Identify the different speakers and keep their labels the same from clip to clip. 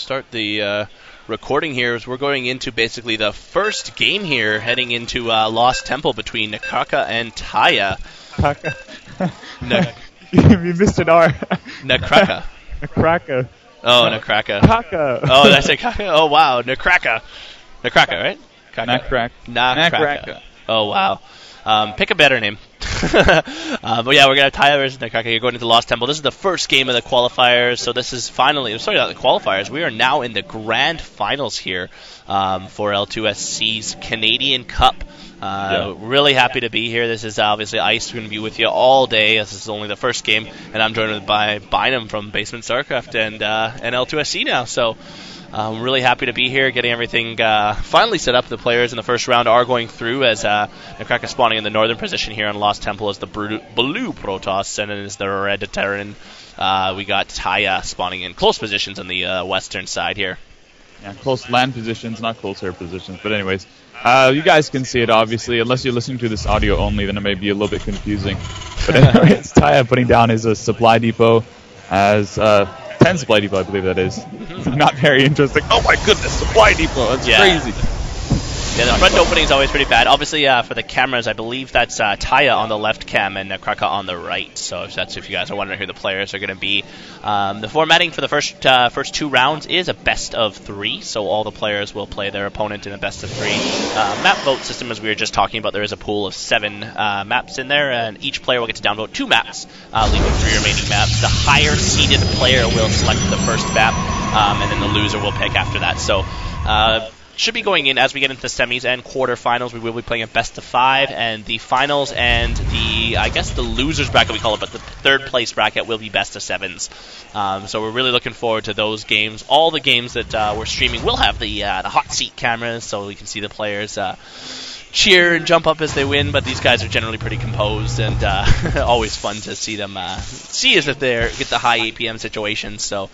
Speaker 1: start the recording here as we're going into basically the first game here, heading into Lost Temple between Nakraka and Taya.
Speaker 2: You missed an R.
Speaker 1: Nakraka.
Speaker 2: Nakraka.
Speaker 1: Oh, Nakraka.
Speaker 2: Kaka.
Speaker 1: Oh, that's a Kaka? Oh, wow. Nakraka. Nakraka, right?
Speaker 2: Nakraka.
Speaker 1: Oh, wow. Pick a better name. But yeah, we're going to have Taya versus Nakraka here going into Lost Temple. This is the first game of the qualifiers, so this is finally, sorry, not the qualifiers, we are now in the grand finals here for L2SC's Canadian Cup. Really happy to be here. This is obviously Ice, going to be with you all day. This is only the first game, and I'm joined by Bynum from Basement StarCraft and L2SC now, so I'm really happy to be here, getting everything finally set up. The players in the first round are going through as Nakraka spawning in the northern position here on Lost Temple as the blue Protoss, and then as the red Terran. We got Taya spawning in close positions on the western side here.
Speaker 2: Yeah, close land positions, not close air positions. But anyways, you guys can see it, obviously. Unless you're listening to this audio only, then it may be a little bit confusing. But anyways, Taya putting down his supply depot as 10 supply depot, I believe that is. Not very interesting. Oh my goodness, supply depot. That's crazy.
Speaker 1: Yeah, the front opening is always pretty bad. Obviously, for the cameras, I believe that's Taya on the left cam and Nakraka on the right. So if you guys are wondering who the players are going to be. The formatting for the first two rounds is a best of 3. So all the players will play their opponent in a best of 3. Map vote system, as we were just talking about, there is a pool of 7 maps in there, and each player will get to downvote 2 maps, leaving 3 remaining maps. The higher seeded player will select the first map, and then the loser will pick after that. So should be going in as we get into the semis and quarterfinals. We will be playing a best of 5, and the finals and the losers bracket we call it, but the third place bracket will be best of 7s. So we're really looking forward to those games. All the games that we're streaming will have the hot seat cameras, so we can see the players cheer and jump up as they win, but these guys are generally pretty composed, and always fun to see them see as if they get the high APM situations. So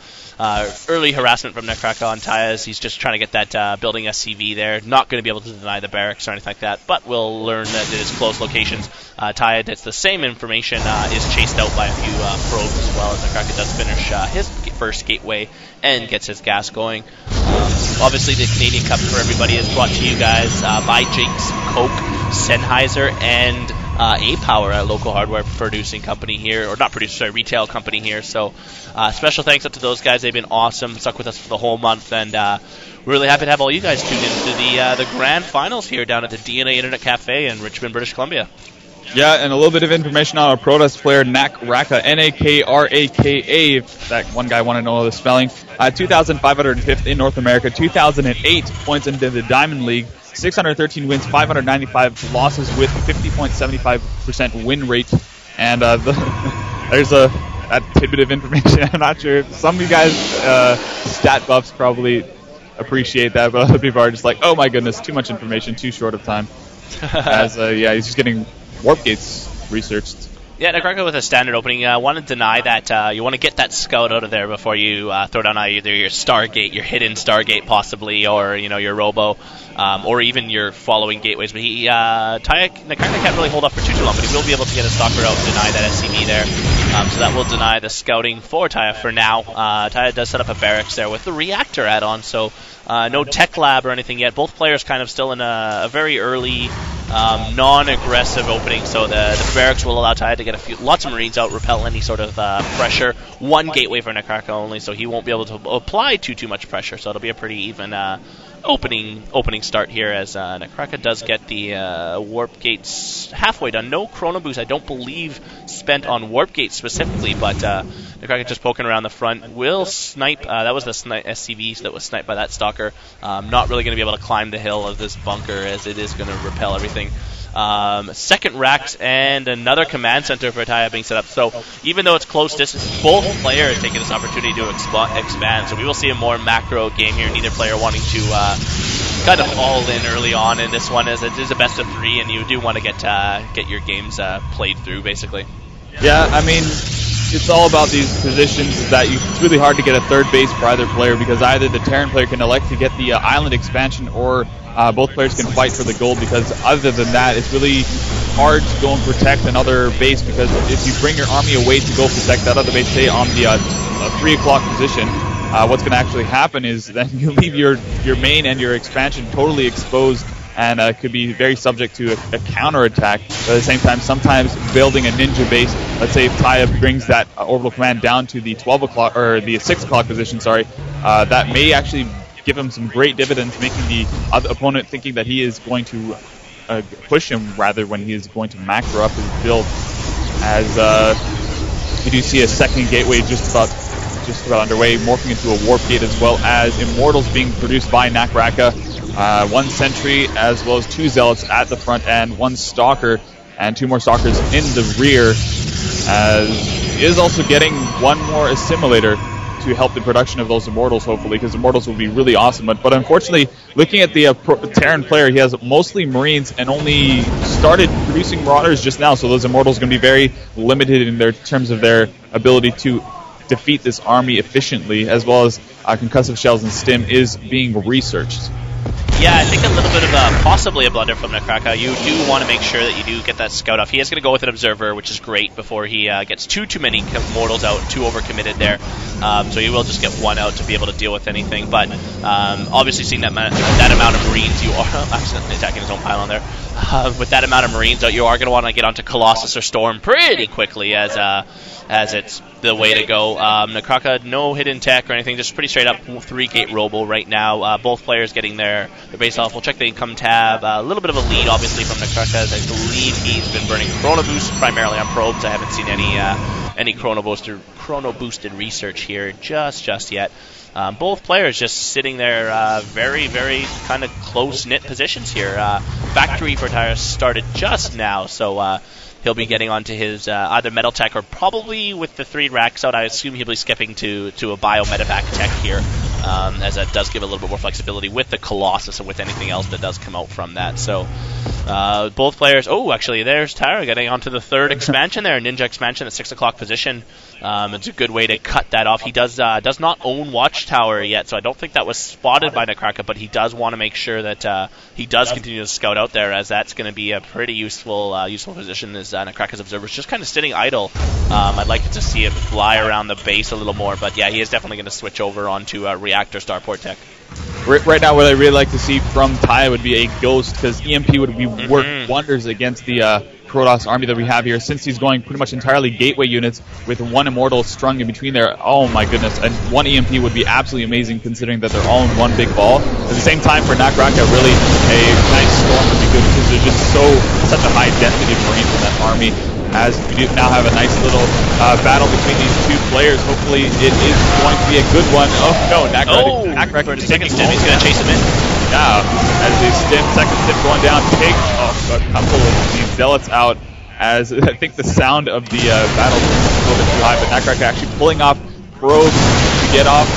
Speaker 1: early harassment from Nakraka on Taya as he's just trying to get that building SCV there. Not going to be able to deny the barracks or anything like that, but we'll learn that it is close locations. Taya gets the same information, is chased out by a few probes as well, as Nakraka does finish his first gateway and gets his gas going. Obviously, the Canadian Cup for everybody is brought to you guys by Jake's Coke, Sennheiser, and A-Power, a local hardware producing company here, or not producer, sorry, retail company here. So special thanks up to those guys. They've been awesome, stuck with us for the whole month, and we're really happy to have all you guys tuned into the grand finals here down at the DNA Internet Cafe in Richmond, British Columbia.
Speaker 2: Yeah, and a little bit of information on our Protoss player, Nakraka, Nakraka, if that one guy wanted to know the spelling. 2,505th in North America, 2,008 points into the Diamond League, 613 wins, 595 losses with 50.75% win rate. And there's that tidbit of information. I'm not sure if some of you guys, stat buffs, probably appreciate that, but other people are just like, oh my goodness, too much information, too short of time. As he's just getting warp gates researched.
Speaker 1: Yeah, Nakraka with a standard opening. Want to deny that you want to get that scout out of there before you throw down either your Stargate, your hidden Stargate possibly, or your Robo, or even your following gateways. But Nakraka can't really hold up for too long, but he will be able to get a stalker out and deny that SCV there. So that will deny the scouting for Taya for now. Taya does set up a barracks there with the reactor add-on, so no tech lab or anything yet. Both players kind of still in a very early non-aggressive opening, so the barracks will allow Taya to get lots of Marines out, repel any sort of pressure. One gateway for Nakraka only, so he won't be able to apply too much pressure, so it'll be a pretty even opening start here as Nakraka does get the warp gates halfway done. No chrono boost, I don't believe, spent on warp gates specifically, but Nakraka just poking around the front will snipe. That was the SCV that was sniped by that stalker. Not really going to be able to climb the hill of this bunker as it is going to repel everything. Second racks and another command center for Taya being set up. So even though it's close distance, both players taking this opportunity to expand. So we will see a more macro game here. Neither player wanting to kind of all in early on in this one, as it is a best of 3, and you do want to get your games played through, basically.
Speaker 2: Yeah, I mean, it's all about these positions that it's really hard to get a third base for either player, because either the Terran player can elect to get the island expansion, or both players can fight for the gold, because other than that, it's really hard to go and protect another base, because if you bring your army away to go protect that other base, say on the 3 o'clock position, what's going to actually happen is that you leave your main and your expansion totally exposed, and could be very subject to a counterattack. But at the same time, sometimes building a ninja base, let's say if Taya brings that orbital command down to the 12 o'clock or the 6 o'clock position, that may actually give him some great dividends, making the other opponent thinking that he is going to push him rather when he is going to macro up his build. As you do see a second gateway just about underway, morphing into a warp gate, as well as immortals being produced by Nakraka. 1 sentry as well as 2 zealots at the front end, 1 stalker and 2 more stalkers in the rear. He is also getting 1 more assimilator to help the production of those immortals, hopefully, because immortals will be really awesome. But unfortunately, looking at the Terran player, he has mostly marines and only started producing marauders just now, so those immortals are going to be very limited in their terms of their ability to defeat this army efficiently, as well as concussive shells and stim is being researched.
Speaker 1: Yeah, I think a little bit of possibly a blunder from Nakraka. You do want to make sure that you do get that scout off. He is going to go with an observer, which is great, before he gets too many mortals out, too overcommitted there. So he will just get 1 out to be able to deal with anything. But obviously, seeing that amount of marines, you are accidentally attacking his own pylon there. With that amount of marines out, you are going to want to get onto Colossus or Storm pretty quickly, as it's the way to go. Nakraka, no hidden tech or anything, just pretty straight up 3-gate robo right now. Both players getting their base off. We'll check the income tab. A little bit of a lead, obviously, from Nakraka, as I believe he's been burning Chrono Boost primarily on probes. I haven't seen any Chrono Boosted research here just yet. Both players just sitting there, very, very kind of close-knit positions here. Factory for Tyra started just now, so he'll be getting onto his either metal tech or probably with the 3 racks out, I assume he'll be skipping to a bio medevac tech here, as that does give a little bit more flexibility with the Colossus and with anything else that does come out from that. So both players, actually there's Tyra getting onto the 3rd expansion there, Ninja expansion at 6 o'clock position. It's a good way to cut that off. He does not own Watchtower yet, so I don't think that was spotted by Nakraka, but he does want to make sure that he does continue to scout out there, as that's going to be a pretty useful position, as Nakraka's observer's just kind of sitting idle. I'd like to see him fly around the base a little more, but yeah, he is definitely going to switch over onto Reactor Starport tech.
Speaker 2: Right now, what I really like to see from Taya would be a Ghost, because EMP would be work wonders against the Protoss army that we have here, since he's going pretty much entirely gateway units with 1 immortal strung in between there. Oh my goodness, and 1 EMP would be absolutely amazing, considering that they're all in 1 big ball. At the same time, for Nakraka, really a nice storm would be good, because there's just such a high density of marines in that army. As we do now have a nice little battle between these 2 players. Hopefully it is going to be a good one. Oh no, Nakraka
Speaker 1: for the second stim, he's going to chase him in.
Speaker 2: Yeah, as the second stim going down, take a couple of these zealots out, as I think the sound of the battle is a little bit too high, but Nakraka actually pulling off probes to get off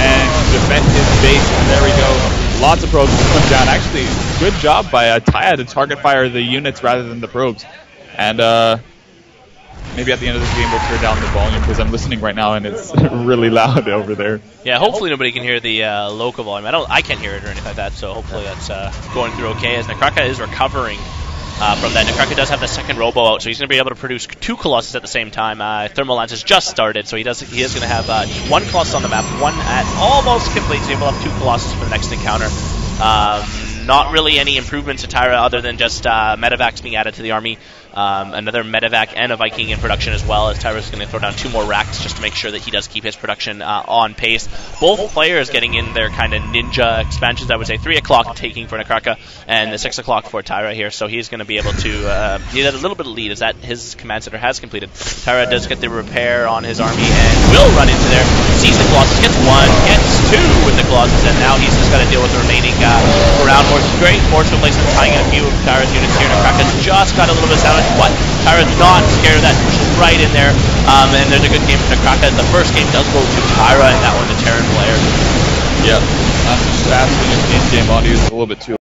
Speaker 2: and defend his base, and there we go. Lots of probes going down. Actually, good job by Taya to target fire the units rather than the probes. And maybe at the end of this game we'll turn down the volume, because I'm listening right now and it's really loud over there.
Speaker 1: Yeah, hopefully nobody can hear the local volume. I can't hear it or anything like that, so hopefully that's going through okay, as Nakraka is recovering from that. Nakraka does have the second robo out, so he's going to be able to produce 2 Colossus at the same time. Thermal Lance has just started, so he is going to have 1 Colossus on the map, 1 at almost complete, so he will have 2 Colossus for the next encounter. Not really any improvements to Tyra other than just medevacs being added to the army. Another medevac and a Viking in production, as well as Tyra's going to throw down 2 more racks just to make sure that he does keep his production on pace. Both players getting in their kind of ninja expansions, I would say 3 o'clock taking for Nakraka and the 6 o'clock for Tyra here, so he's going to be able to he had a little bit of lead as that his command center has completed. Tyra does get the repair on his army and will run into there, sees the Colossus, gets 1, gets 2 with the Colossus, and now he's just got to deal with the remaining ground force. Great fortune placement, tying in a few of Tyra's units here. Nakraka's just got a little bit of damage, but Tyra's not scared of that, right in there. And there's a good game for Nakraka. The first game does go to Tyra, and that one the Terran player.
Speaker 2: Yeah, I'm just asking if in-game audio is a little bit too